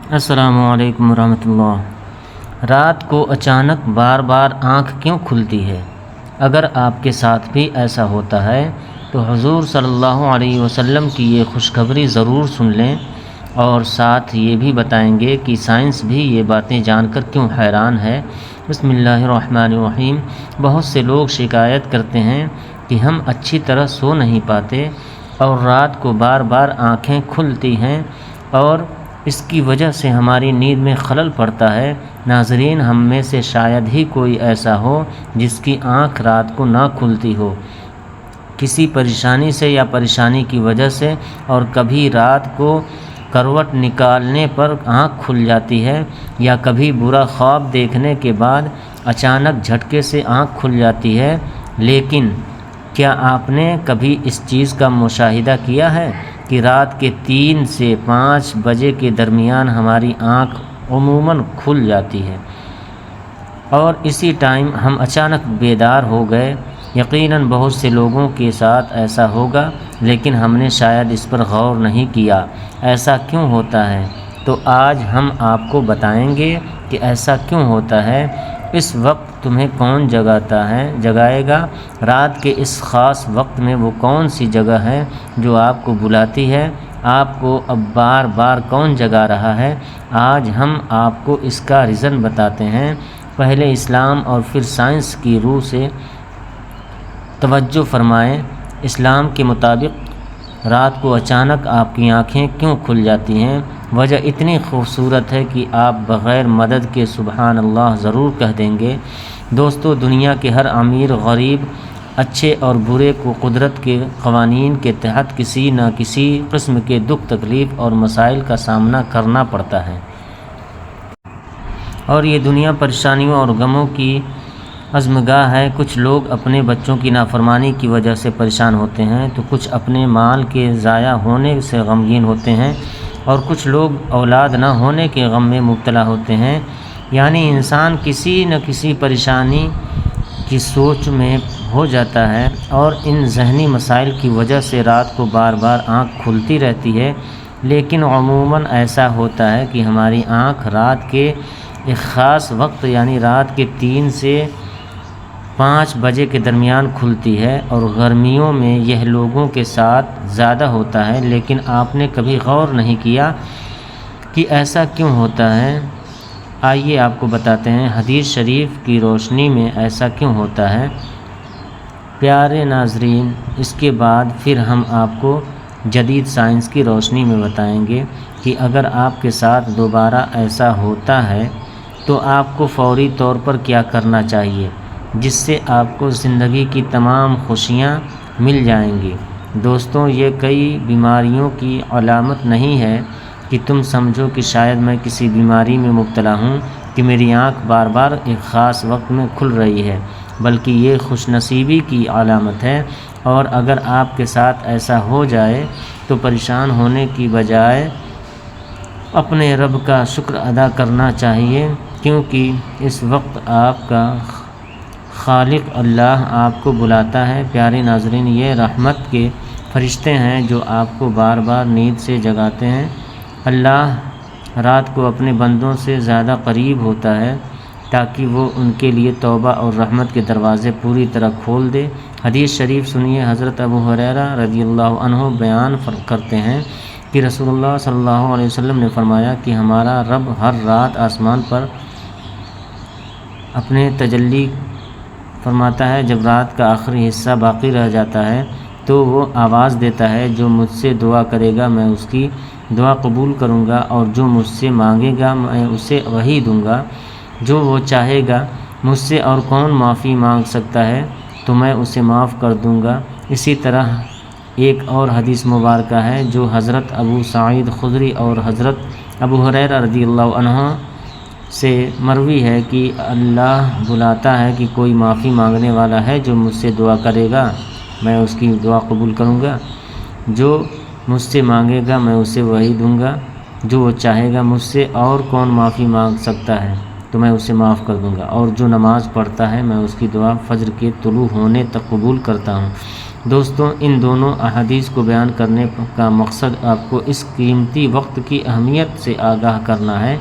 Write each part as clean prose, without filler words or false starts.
السلام علیکم ورحمۃ اللہ۔ رات کو اچانک بار بار آنکھ کیوں کھلتی ہے؟ اگر آپ کے ساتھ بھی ایسا ہوتا ہے تو حضور صلی اللہ علیہ وسلم کی یہ خوشخبری ضرور سن لیں، اور ساتھ یہ بھی بتائیں گے کہ سائنس بھی یہ باتیں جان کر کیوں حیران ہے۔ بسم اللہ الرحمن الرحیم۔ بہت سے لوگ شکایت کرتے ہیں کہ ہم اچھی طرح سو نہیں پاتے اور رات کو بار بار آنکھیں کھلتی ہیں، اور اس کی وجہ سے ہماری نیند میں خلل پڑتا ہے۔ ناظرین، ہم میں سے شاید ہی کوئی ایسا ہو جس کی آنکھ رات کو نہ کھلتی ہو، کسی پریشانی سے یا پریشانی کی وجہ سے، اور کبھی رات کو کروٹ نکالنے پر آنکھ کھل جاتی ہے، یا کبھی برا خواب دیکھنے کے بعد اچانک جھٹکے سے آنکھ کھل جاتی ہے۔ لیکن کیا آپ نے کبھی اس چیز کا مشاہدہ کیا ہے کہ رات کے 3 سے 5 بجے کے درمیان ہماری آنکھ عموماً کھل جاتی ہے اور اسی ٹائم ہم اچانک بیدار ہو گئے؟ یقیناً بہت سے لوگوں کے ساتھ ایسا ہوگا، لیکن ہم نے شاید اس پر غور نہیں کیا۔ ایسا کیوں ہوتا ہے؟ تو آج ہم آپ کو بتائیں گے کہ ایسا کیوں ہوتا ہے۔ اس وقت تمہیں کون جگائے گا؟ رات کے اس خاص وقت میں وہ کون سی جگہ ہے جو آپ کو بلاتی ہے؟ آپ کو اب بار بار کون جگا رہا ہے؟ آج ہم آپ کو اس کا ریزن بتاتے ہیں۔ پہلے اسلام اور پھر سائنس کی روح سے توجہ فرمائیں۔ اسلام کے مطابق رات کو اچانک آپ کی آنکھیں کیوں کھل جاتی ہیں؟ وجہ اتنی خوبصورت ہے کہ آپ بغیر مدد کے سبحان اللہ ضرور کہہ دیں گے۔ دوستو، دنیا کے ہر امیر غریب، اچھے اور برے کو قدرت کے قوانین کے تحت کسی نہ کسی قسم کے دکھ، تکلیف اور مسائل کا سامنا کرنا پڑتا ہے، اور یہ دنیا پریشانیوں اور غموں کی عزمگاہ ہے۔ کچھ لوگ اپنے بچوں کی نافرمانی کی وجہ سے پریشان ہوتے ہیں، تو کچھ اپنے مال کے ضائع ہونے سے غمگین ہوتے ہیں، اور کچھ لوگ اولاد نہ ہونے کے غم میں مبتلا ہوتے ہیں۔ یعنی انسان کسی نہ کسی پریشانی کی سوچ میں ہو جاتا ہے، اور ان ذہنی مسائل کی وجہ سے رات کو بار بار آنکھ کھلتی رہتی ہے۔ لیکن عموماً ایسا ہوتا ہے کہ ہماری آنکھ رات کے ایک خاص وقت یعنی رات کے 3 سے 5 بجے کے درمیان کھلتی ہے، اور گرمیوں میں یہ لوگوں کے ساتھ زیادہ ہوتا ہے۔ لیکن آپ نے کبھی غور نہیں کیا کہ ایسا کیوں ہوتا ہے؟ آئیے آپ کو بتاتے ہیں۔ حدیث شریف کی روشنی میں ایسا کیوں ہوتا ہے؟ پیارے ناظرین، اس کے بعد پھر ہم آپ کو جدید سائنس کی روشنی میں بتائیں گے کہ اگر آپ کے ساتھ دوبارہ ایسا ہوتا ہے تو آپ کو فوری طور پر کیا کرنا چاہیے، جس سے آپ کو زندگی کی تمام خوشیاں مل جائیں گی۔ دوستوں، یہ کئی بیماریوں کی علامت نہیں ہے کہ تم سمجھو کہ شاید میں کسی بیماری میں مبتلا ہوں کہ میری آنکھ بار بار ایک خاص وقت میں کھل رہی ہے، بلکہ یہ خوش نصیبی کی علامت ہے۔ اور اگر آپ کے ساتھ ایسا ہو جائے تو پریشان ہونے کی بجائے اپنے رب کا شکر ادا کرنا چاہیے، کیونکہ اس وقت آپ کا خالق اللہ آپ کو بلاتا ہے۔ پیارے ناظرین، یہ رحمت کے فرشتے ہیں جو آپ کو بار بار نیند سے جگاتے ہیں۔ اللہ رات کو اپنے بندوں سے زیادہ قریب ہوتا ہے تاکہ وہ ان کے لیے توبہ اور رحمت کے دروازے پوری طرح کھول دے۔ حدیث شریف سنیے۔ حضرت ابو ہریرہ رضی اللہ عنہ بیان کرتے ہیں کہ رسول اللہ صلی اللہ علیہ وسلم نے فرمایا کہ ہمارا رب ہر رات آسمان پر اپنے تجلی فرماتا ہے۔ جب رات کا آخری حصہ باقی رہ جاتا ہے تو وہ آواز دیتا ہے، جو مجھ سے دعا کرے گا میں اس کی دعا قبول کروں گا، اور جو مجھ سے مانگے گا میں اسے وہی دوں گا جو وہ چاہے گا۔ مجھ سے اور کون معافی مانگ سکتا ہے تو میں اسے معاف کر دوں گا۔ اسی طرح ایک اور حدیث مبارکہ ہے جو حضرت ابو سعید خدری اور حضرت ابو ہریرہ رضی اللہ عنہ سے مروی ہے کہ اللہ بلاتا ہے کہ کوئی معافی مانگنے والا ہے جو مجھ سے دعا کرے گا میں اس کی دعا قبول کروں گا، جو مجھ سے مانگے گا میں اسے وہی دوں گا جو وہ چاہے گا۔ مجھ سے اور کون معافی مانگ سکتا ہے تو میں اسے معاف کر دوں گا، اور جو نماز پڑھتا ہے میں اس کی دعا فجر کے طلوع ہونے تک قبول کرتا ہوں۔ دوستوں، ان دونوں احادیث کو بیان کرنے کا مقصد آپ کو اس قیمتی وقت کی اہمیت سے آگاہ کرنا ہے۔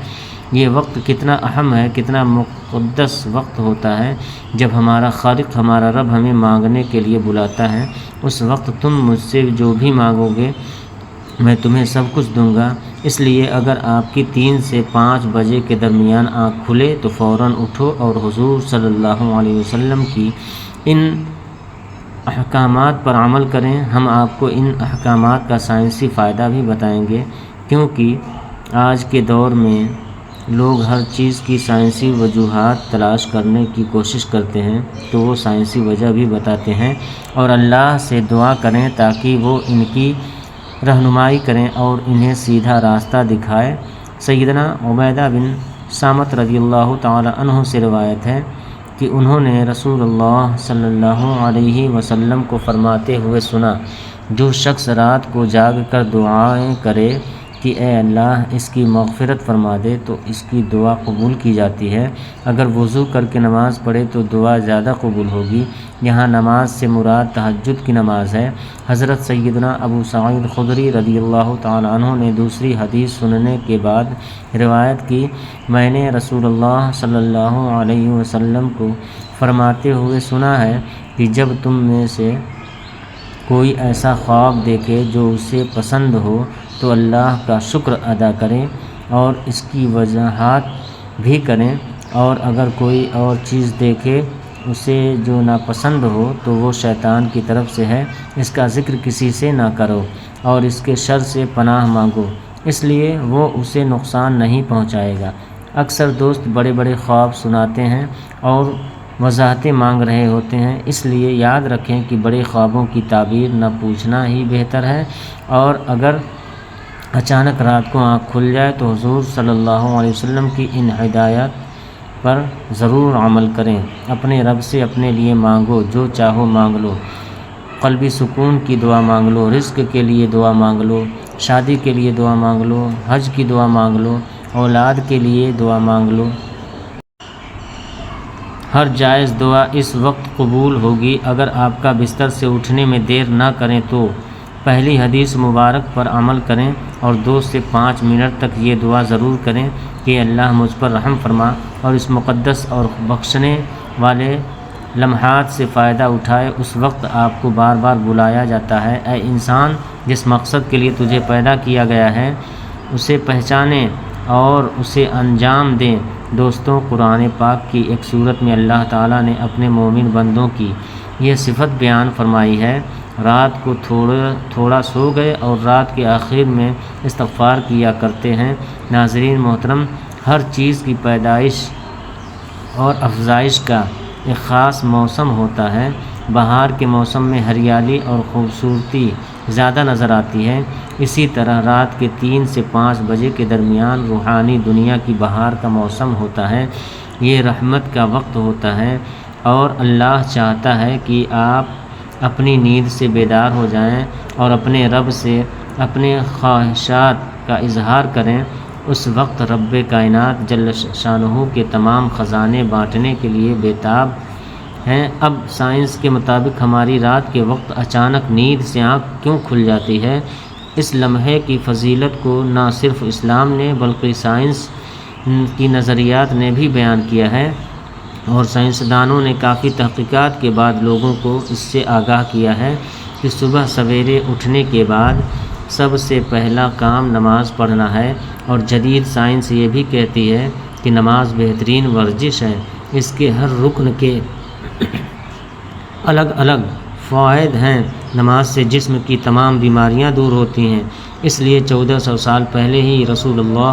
یہ وقت کتنا اہم ہے، کتنا مقدس وقت ہوتا ہے جب ہمارا خالق، ہمارا رب ہمیں مانگنے کے لیے بلاتا ہے۔ اس وقت تم مجھ سے جو بھی مانگو گے میں تمہیں سب کچھ دوں گا۔ اس لیے اگر آپ کی 3 سے 5 بجے کے درمیان آنکھ کھلے تو فوراً اٹھو اور حضور صلی اللہ علیہ وسلم کی ان احکامات پر عمل کریں۔ ہم آپ کو ان احکامات کا سائنسی فائدہ بھی بتائیں گے، کیونکہ آج کے دور میں لوگ ہر چیز کی سائنسی وجوہات تلاش کرنے کی کوشش کرتے ہیں، تو وہ سائنسی وجہ بھی بتاتے ہیں، اور اللہ سے دعا کریں تاکہ وہ ان کی رہنمائی کریں اور انہیں سیدھا راستہ دکھائے۔ سیدنا عبیدہ بن صامت رضی اللہ تعالی عنہ سے روایت ہے کہ انہوں نے رسول اللہ صلی اللہ علیہ وسلم کو فرماتے ہوئے سنا، جو شخص رات کو جاگ کر دعائیں کرے کہ اے اللہ اس کی مغفرت فرما دے تو اس کی دعا قبول کی جاتی ہے۔ اگر وضو کر کے نماز پڑھے تو دعا زیادہ قبول ہوگی۔ یہاں نماز سے مراد تہجد کی نماز ہے۔ حضرت سیدنا ابو سعید خدری رضی اللہ تعالی عنہ نے دوسری حدیث سننے کے بعد روایت کی، میں نے رسول اللہ صلی اللہ علیہ وسلم کو فرماتے ہوئے سنا ہے کہ جب تم میں سے کوئی ایسا خواب دیکھے جو اسے پسند ہو تو اللہ کا شکر ادا کریں اور اس کی وضاحت بھی کریں، اور اگر کوئی اور چیز دیکھے اسے جو ناپسند ہو تو وہ شیطان کی طرف سے ہے، اس کا ذکر کسی سے نہ کرو اور اس کے شر سے پناہ مانگو، اس لیے وہ اسے نقصان نہیں پہنچائے گا۔ اکثر دوست بڑے بڑے خواب سناتے ہیں اور وضاحتیں مانگ رہے ہوتے ہیں، اس لیے یاد رکھیں کہ بڑے خوابوں کی تعبیر نہ پوچھنا ہی بہتر ہے، اور اگر اچانک رات کو آنکھ کھل جائے تو حضور صلی اللہ علیہ وسلم کی ان ہدایات پر ضرور عمل کریں۔ اپنے رب سے اپنے لیے مانگو، جو چاہو مانگ لو، قلبی سکون کی دعا مانگ لو، رزق کے لیے دعا مانگ لو، شادی کے لیے دعا مانگ لو، حج کی دعا مانگ لو، اولاد کے لیے دعا مانگ لو۔ ہر جائز دعا اس وقت قبول ہوگی۔ اگر آپ کا بستر سے اٹھنے میں دیر نہ کریں تو پہلی حدیث مبارک پر عمل کریں اور 2 سے 5 منٹ تک یہ دعا ضرور کریں کہ اللہ مجھ پر رحم فرما، اور اس مقدس اور بخشنے والے لمحات سے فائدہ اٹھائے۔ اس وقت آپ کو بار بار بلایا جاتا ہے، اے انسان، جس مقصد کے لیے تجھے پیدا کیا گیا ہے اسے پہچانیں اور اسے انجام دیں۔ دوستوں، قرآن پاک کی ایک سورت میں اللہ تعالیٰ نے اپنے مومن بندوں کی یہ صفت بیان فرمائی ہے، رات کو تھوڑا سو گئے اور رات کے آخر میں استغفار کیا کرتے ہیں۔ ناظرین محترم، ہر چیز کی پیدائش اور افزائش کا ایک خاص موسم ہوتا ہے۔ بہار کے موسم میں ہریالی اور خوبصورتی زیادہ نظر آتی ہے، اسی طرح رات کے 3 سے 5 بجے کے درمیان روحانی دنیا کی بہار کا موسم ہوتا ہے۔ یہ رحمت کا وقت ہوتا ہے اور اللہ چاہتا ہے کہ آپ اپنی نیند سے بیدار ہو جائیں اور اپنے رب سے اپنے خواہشات کا اظہار کریں۔ اس وقت رب کائنات جل شانہ کے تمام خزانے بانٹنے کے لیے بےتاب ہیں۔ اب سائنس کے مطابق ہماری رات کے وقت اچانک نیند سے آنکھ کیوں کھل جاتی ہے؟ اس لمحے کی فضیلت کو نہ صرف اسلام نے بلکہ سائنس کی نظریات نے بھی بیان کیا ہے، اور سائنسدانوں نے کافی تحقیقات کے بعد لوگوں کو اس سے آگاہ کیا ہے کہ صبح سویرے اٹھنے کے بعد سب سے پہلا کام نماز پڑھنا ہے، اور جدید سائنس یہ بھی کہتی ہے کہ نماز بہترین ورزش ہے۔ اس کے ہر رکن کے الگ الگ فوائد ہیں۔ نماز سے جسم کی تمام بیماریاں دور ہوتی ہیں، اس لیے 1400 سال پہلے ہی رسول اللہ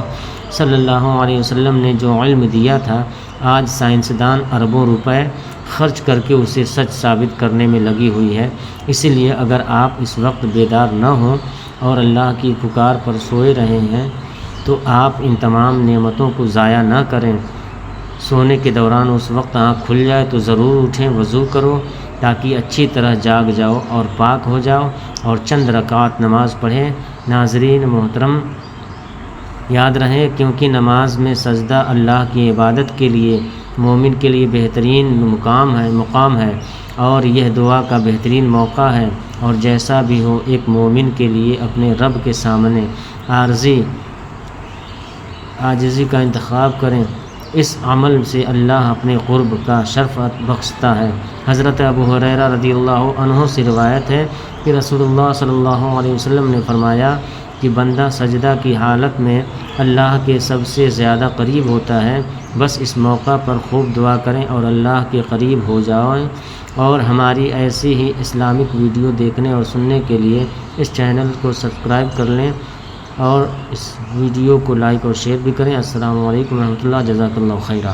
صلی اللہ علیہ وسلم نے جو علم دیا تھا، آج سائنسدان اربوں روپے خرچ کر کے اسے سچ ثابت کرنے میں لگی ہوئی ہے۔ اسی لیے اگر آپ اس وقت بیدار نہ ہوں اور اللہ کی پکار پر سوئے رہے ہیں تو آپ ان تمام نعمتوں کو ضائع نہ کریں۔ سونے کے دوران اس وقت آنکھ کھل جائے تو ضرور اٹھیں، وضو کرو تاکہ اچھی طرح جاگ جاؤ اور پاک ہو جاؤ، اور چند رکعت نماز پڑھیں۔ ناظرین محترم، یاد رہے کیونکہ نماز میں سجدہ اللہ کی عبادت کے لیے مومن کے لیے بہترین مقام ہے، اور یہ دعا کا بہترین موقع ہے، اور جیسا بھی ہو ایک مومن کے لیے اپنے رب کے سامنے عاجزی کا انتخاب کریں۔ اس عمل سے اللہ اپنے قرب کا شرف بخشتا ہے۔ حضرت ابو ہریرہ رضی اللہ عنہ سے روایت ہے کہ رسول اللہ صلی اللہ علیہ وسلم نے فرمایا کہ بندہ سجدہ کی حالت میں اللہ کے سب سے زیادہ قریب ہوتا ہے، بس اس موقع پر خوب دعا کریں اور اللہ کے قریب ہو جائیں۔ اور ہماری ایسی ہی اسلامک ویڈیو دیکھنے اور سننے کے لیے اس چینل کو سبسکرائب کر لیں اور اس ویڈیو کو لائک اور شیئر بھی کریں۔ السلام علیکم ورحمۃ اللہ، جزاک اللہ خیرہ۔